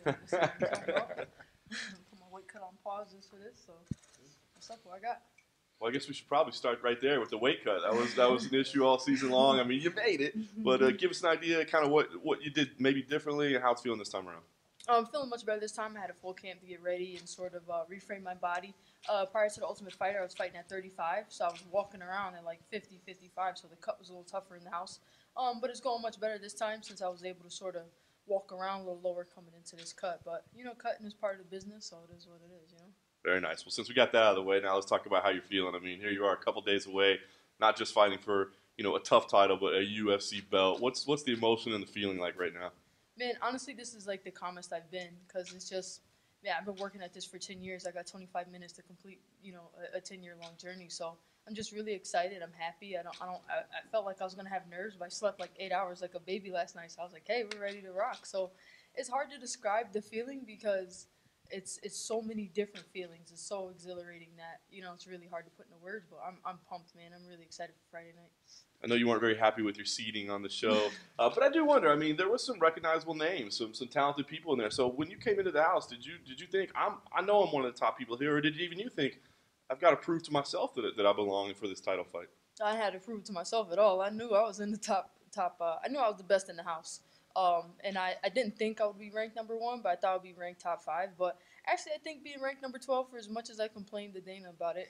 obviously. Put my weight cut on pause just for this. So what's up? What I got? Well, I guess we should probably start right there with the weight cut. That was an issue all season long. I mean, you made it, but give us an idea, kind of what you did maybe differently and how it's feeling this time around. I'm feeling much better this time. I had a full camp to get ready and sort of reframe my body. Prior to the Ultimate Fighter, I was fighting at 35, so I was walking around at like 50, 55, so the cut was a little tougher in the house. But it's going much better this time since I was able to sort of walk around a little lower coming into this cut. But, cutting is part of the business, so it is what it is. Very nice. Well, since we got that out of the way, now let's talk about how you're feeling. I mean, here you are a couple days away, not just fighting for a TUF title, but a UFC belt. What's the emotion and the feeling like right now? Man, honestly, this is like the calmest I've been because it's just, man, I've been working at this for 10 years. I got 25 minutes to complete, a 10-year-long journey. So I'm just really excited. I'm happy. I felt like I was going to have nerves, but I slept like 8 hours like a baby last night. So I was like, hey, we're ready to rock. So it's hard to describe the feeling because it's so many different feelings. It's so exhilarating that, it's really hard to put into words, but I'm pumped, man. I'm really excited for Friday night. I know you weren't very happy with your seating on the show, but I do wonder. I mean, there was some recognizable names, some talented people in there. So when you came into the house, did you think I know I'm one of the top people here, or did you think I've got to prove to myself that I belong for this title fight? I had to prove it to myself at all. I knew I was in the top. I knew I was the best in the house. And I didn't think I would be ranked number 1, but I thought I would be ranked top 5. But actually, I think being ranked number 12, for as much as I complained to Dana about it,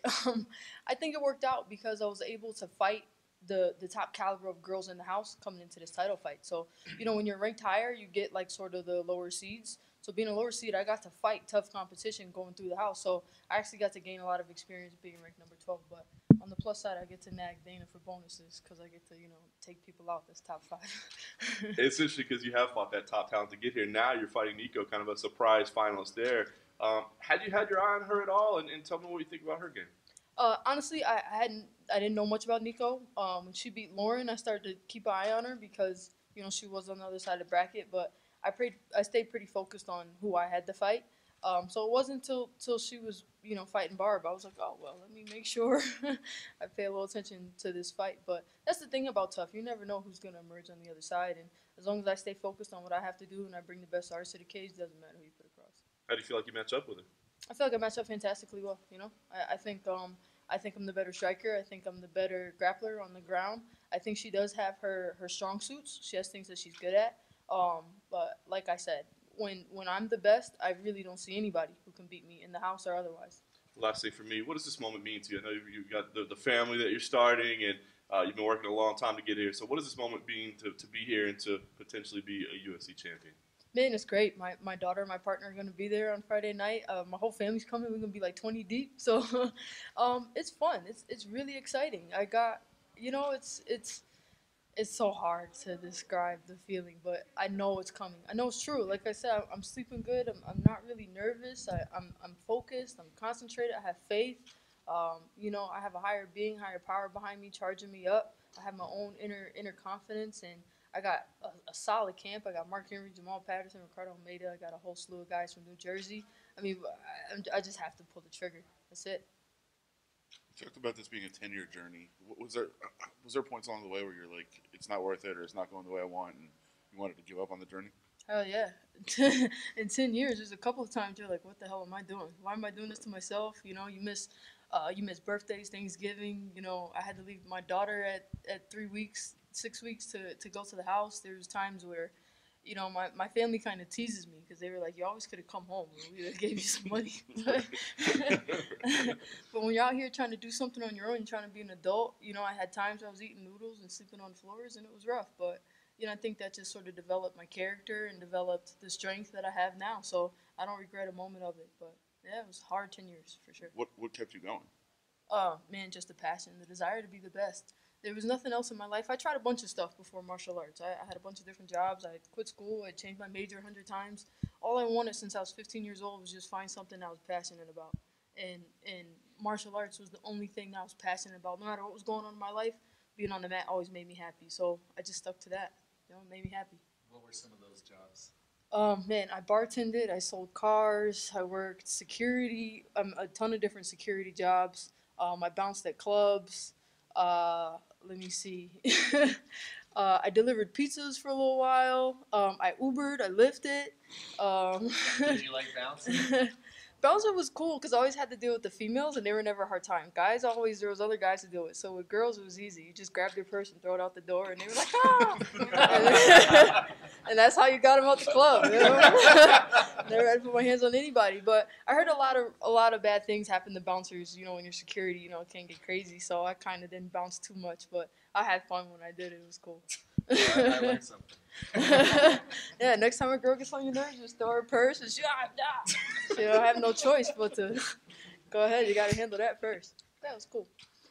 I think it worked out because I was able to fight the top caliber of girls in the house coming into this title fight. So, when you're ranked higher, you get like sort of the lower seeds. So being a lower seed, I got to fight tough competition going through the house. So I actually got to gain a lot of experience being ranked number 12. But on the plus side, I get to nag Dana for bonuses because I get to, take people out that's top 5. It's interesting because you have fought that top talent to get here. Now you're fighting Nico, kind of a surprise finalist there. Had you had your eye on her at all? And tell me what you think about her game. Honestly, I didn't know much about Nico. When she beat Lauren, I started to keep an eye on her because she was on the other side of the bracket. But I stayed pretty focused on who I had to fight. So it wasn't till she was fighting Barb. I was like, oh well, let me make sure I pay a little attention to this fight. But that's the thing about TUF. You never know who's gonna emerge on the other side. And as long as I stay focused on what I have to do and I bring the best artists to the cage, doesn't matter who you put across. How do you feel like you match up with her? I feel like I match up fantastically well. I think I'm the better striker. I think I'm the better grappler on the ground. I think she does have her strong suits. She has things that she's good at. But like I said, when I'm the best, I really don't see anybody who can beat me in the house or otherwise. Last thing for me, what does this moment mean to you? I know you've got the family that you're starting, and you've been working a long time to get here. So what does this moment mean to be here and to potentially be a UFC champion? Man, it's great. My daughter and my partner are going to be there on Friday night. My whole family's coming. We're going to be like 20 deep. So it's fun. It's really exciting. I got, it's so hard to describe the feeling, but I know it's coming. I know it's true. Like I said, I'm sleeping good. I'm not really nervous. I'm focused. I'm concentrated. I have faith. I have a higher being, higher power behind me, charging me up. I have my own inner confidence, and I got a solid camp. I got Mark Henry, Jamal Patterson, Ricardo Almeida. I got a whole slew of guys from New Jersey. I mean, I just have to pull the trigger. That's it. You talked about this being a 10-year journey. Was there points along the way where you're like, it's not worth it or it's not going the way I want, and you wanted to give up on the journey? Hell yeah. In 10 years, there's a couple of times you're like, what the hell am I doing? Why am I doing this to myself? You miss birthdays, Thanksgiving. I had to leave my daughter at 3 weeks, 6 weeks to go to the house. There's times where, my family kind of teases me because they were like, you always could have come home. We would have gave you some money. But when you're out here trying to do something on your own and trying to be an adult, I had times where I was eating noodles and sleeping on floors, and it was rough. But, I think that just sort of developed my character and developed the strength that I have now. So I don't regret a moment of it. But, yeah, it was hard 10 years for sure. What kept you going? Man, just the passion, the desire to be the best. There was nothing else in my life. I tried a bunch of stuff before martial arts. I had a bunch of different jobs. I quit school. I changed my major 100 times. All I wanted since I was 15 years old was just find something I was passionate about. And martial arts was the only thing that I was passionate about. No matter what was going on in my life, being on the mat always made me happy. So I just stuck to that. It made me happy. What were some of those jobs? Man, I bartended. I sold cars. I worked security. A ton of different security jobs. I bounced at clubs. Let me see. I delivered pizzas for a little while. I Ubered, I Lyfted. Did you like bouncing? Bouncer was cool because I always had to deal with the females, and they were never a hard time. Guys, always, there was other guys to deal with. So with girls, it was easy. You just grab their purse and throw it out the door, and they were like, ah! And that's how you got them out the club. You know? Never had to put my hands on anybody. But I heard a lot of bad things happen to bouncers. You know, when you're security, you know, it can get crazy. So I kind of didn't bounce too much, but I had fun when I did it. It was cool. I learned something. Yeah, next time a girl gets on your nerves, just throw her purse and she don't have no choice but to go ahead. You got to handle that first. That was cool.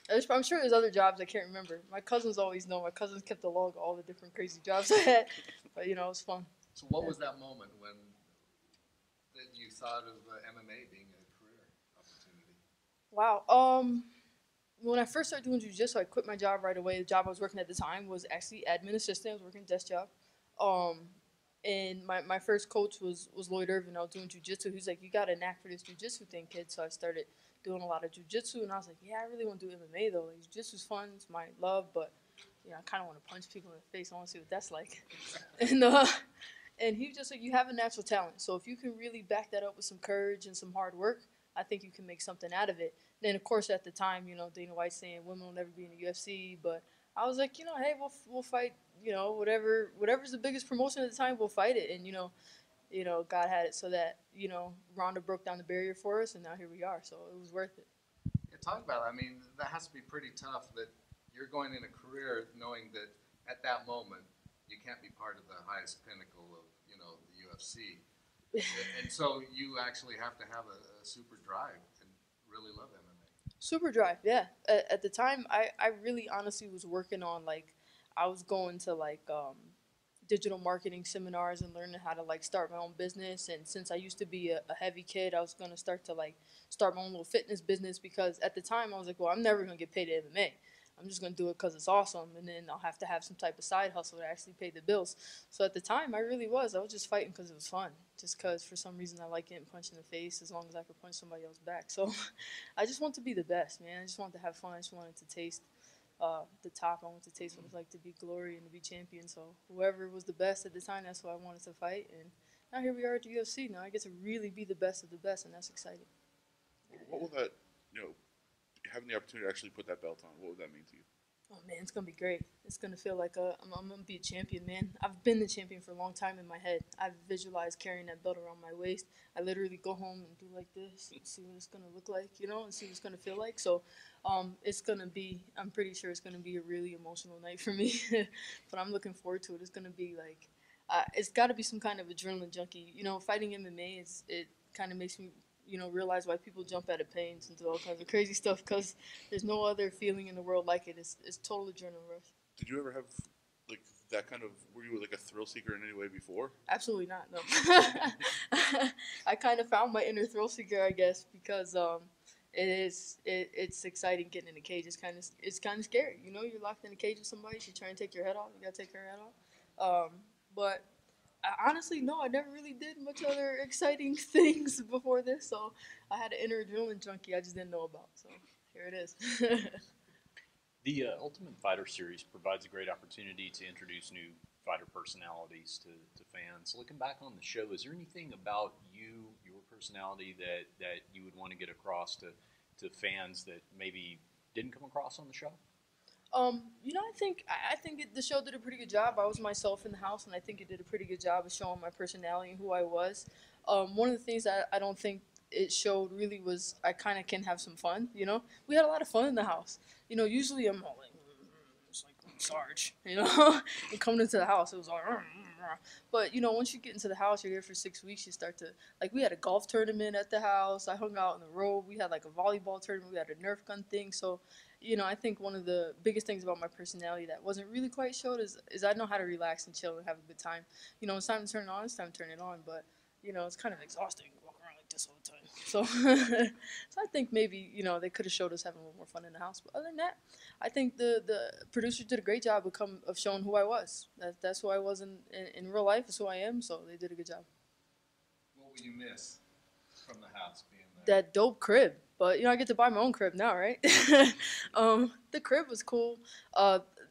I'm sure there's other jobs I can't remember. My cousins always know. My cousins kept a log of all the different crazy jobs I had. But, you know, it was fun. So what was that moment when that you thought of MMA being a career opportunity? Wow. When I first started doing jiu-jitsu, I quit my job right away. The job I was working at the time was actually admin assistant. I was working a desk job. And my first coach was Lloyd Irvin. I was doing jiu-jitsu. He was like, you got a knack for this jiu-jitsu thing, kid. So I started doing a lot of jiu-jitsu, and I was like, yeah, I really want to do MMA, though. Like, jiu-jitsu's fun. It's my love, but, you know, I kind of want to punch people in the face. I want to see what that's like. And he was just like, you have a natural talent. So if you can really back that up with some courage and some hard work, I think you can make something out of it. Then, of course, at the time, you know, Dana White saying women will never be in the UFC, but I was like, you know, hey, we'll fight, you know, whatever's the biggest promotion at the time, we'll fight it. And, you know, God had it so that, you know, Ronda broke down the barrier for us, and now here we are. So it was worth it. Yeah, talk about it. I mean, that has to be pretty tough that you're going in a career knowing that at that moment you can't be part of the highest pinnacle of, you know, the UFC. And so you actually have to have a super drive and really love MMA. Super drive, yeah. At the time, I really honestly was working on, like, I was going to, like, digital marketing seminars and learning how to, like, start my own business. And since I used to be a heavy kid, I was going to start my own little fitness business, because at the time I was like, well, I'm never going to get paid at MMA. I'm just going to do it because it's awesome, and then I'll have to have some type of side hustle to actually pay the bills. So at the time, I was just fighting because it was fun, just because for some reason I like getting punched in the face as long as I could punch somebody else back. So I just want to be the best, man. I just want to have fun. I just wanted to taste the top. I wanted to taste what it's like to be glory and to be champion. So whoever was the best at the time, that's who I wanted to fight. And now here we are at the UFC. Now I get to really be the best of the best, and that's exciting. What will that, you know, having the opportunity to actually put that belt on, what would that mean to you? Oh, man, it's going to be great. It's going to feel like I'm going to be a champion, man. I've been the champion for a long time in my head. I've visualized carrying that belt around my waist. I literally go home and do like this and see what it's going to look like, you know, and see what it's going to feel like. So it's going to be, I'm pretty sure it's going to be a really emotional night for me. But I'm looking forward to it. It's going to be like, it's got to be some kind of adrenaline junkie. You know, fighting MMA, it kind of makes me, you know, realize why people jump out of pains and do all kinds of crazy stuff, because there's no other feeling in the world like it. It's total adrenaline rush. Did you ever have, like, that kind of, were you like a thrill seeker in any way before? Absolutely not, no. I kind of found my inner thrill seeker, I guess, because it's exciting getting in a cage. It's kind of scary. You know, you're locked in a cage with somebody, she's trying to take your head off, you got to take her head off. But honestly, no, I never really did much other exciting things before this, so I had an inner adrenaline junkie I just didn't know about, so here it is. The Ultimate Fighter series provides a great opportunity to introduce new fighter personalities to fans. Looking back on the show, is there anything about you, your personality, that you would want to get across to fans that maybe didn't come across on the show? You know, I think the show did a pretty good job. I was myself in the house, and I think it did a pretty good job of showing my personality and who I was. One of the things that I don't think it showed really was I kind of can have some fun, you know? We had a lot of fun in the house. You know, usually I'm all like, it's like Sarge, you know? And coming into the house, it was like, but, you know, once you get into the house, you're here for 6 weeks, you start to, like, we had a golf tournament at the house. I hung out in the road. We had, like, a volleyball tournament. We had a Nerf gun thing. So, you know, I think one of the biggest things about my personality that wasn't really quite showed is I know how to relax and chill and have a good time. You know, it's time to turn it on, it's time to turn it on. But, you know, it's kind of exhausting to walk around like this all the time. So, so I think maybe, you know, they could have showed us having a little more fun in the house. But other than that, I think the producers did a great job of showing who I was. That's who I was in real life. It's who I am. So they did a good job. What will you miss from the house being there? That dope crib. But, you know, I get to buy my own crib now, right? The crib was cool.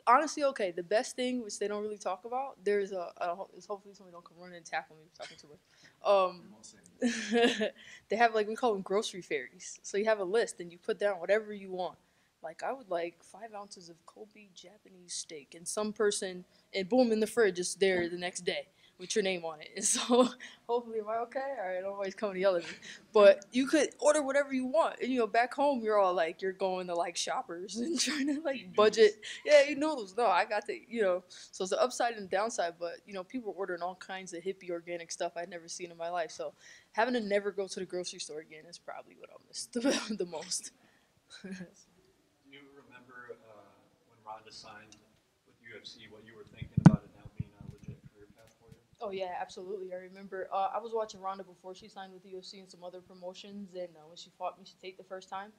honestly, okay, the best thing, which they don't really talk about, there's it's hopefully somebody don't come run and tackle me for talking too much. They have, like, we call them grocery fairies. So you have a list and you put down whatever you want. Like, I would like 5 ounces of Kobe Japanese steak, and some person, and boom, in the fridge, it's there the next day with your name on it. And so, hopefully, am I okay? All right, don't always come to yell at me. But you could order whatever you want. And, you know, back home, you're all like, you're going to, like, Shoppers and trying to, like, budget. Yeah, eat noodles. No, I got to, you know. So it's the upside and the downside. But, you know, people are ordering all kinds of hippie organic stuff I'd never seen in my life. So having to never go to the grocery store again is probably what I'll miss the most. Do you remember when Ronda signed with UFC, what you were thinking about it now being a legit career path for you? Oh yeah, absolutely. I remember I was watching Ronda before she signed with the UFC and some other promotions, and when she fought Miesha Tate the first time,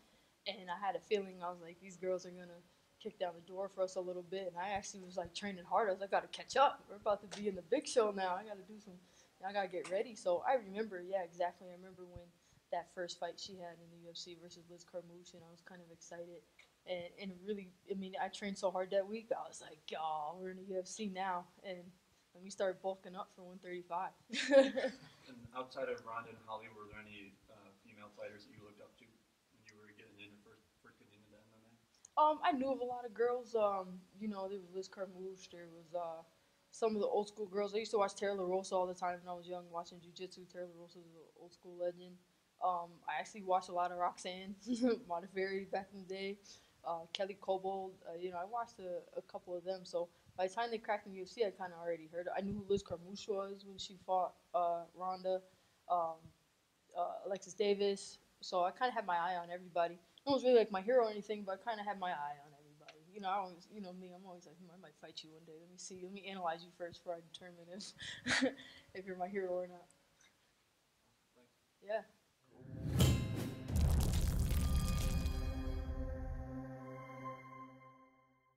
and I had a feeling, I was like, these girls are gonna kick down the door for us a little bit, and I actually was like training hard. I was like, I gotta catch up. We're about to be in the big show now. I gotta do some. I gotta get ready. So I remember, yeah, exactly. I remember when that first fight she had in the UFC versus Liz Carmouche, and I was kind of excited. And really, I mean, I trained so hard that week. I was like, y'all, we're in the UFC now, and we started bulking up for 135. And outside of Ronda and Holly, were there any female fighters that you looked up to when you were getting into first getting into MMA? I knew of a lot of girls. You know, there was Liz Carmouche. There was some of the old school girls. I used to watch Tara LaRosa all the time when I was young, watching jiu-jitsu. Tara LaRosa is an old school legend. I actually watched a lot of Roxanne Modafferi back in the day. Kelly Cobold. You know, I watched a couple of them. So by the time they cracked in the UFC, I kind of already heard. I knew who Liz Carmouche was when she fought Ronda, um, Alexis Davis. So I kind of had my eye on everybody. No one's really like my hero or anything, but I kind of had my eye on everybody. You know, I always, you know me, I'm always like, I might fight you one day. Let me see. Let me analyze you first before I determine if if you're my hero or not. Yeah.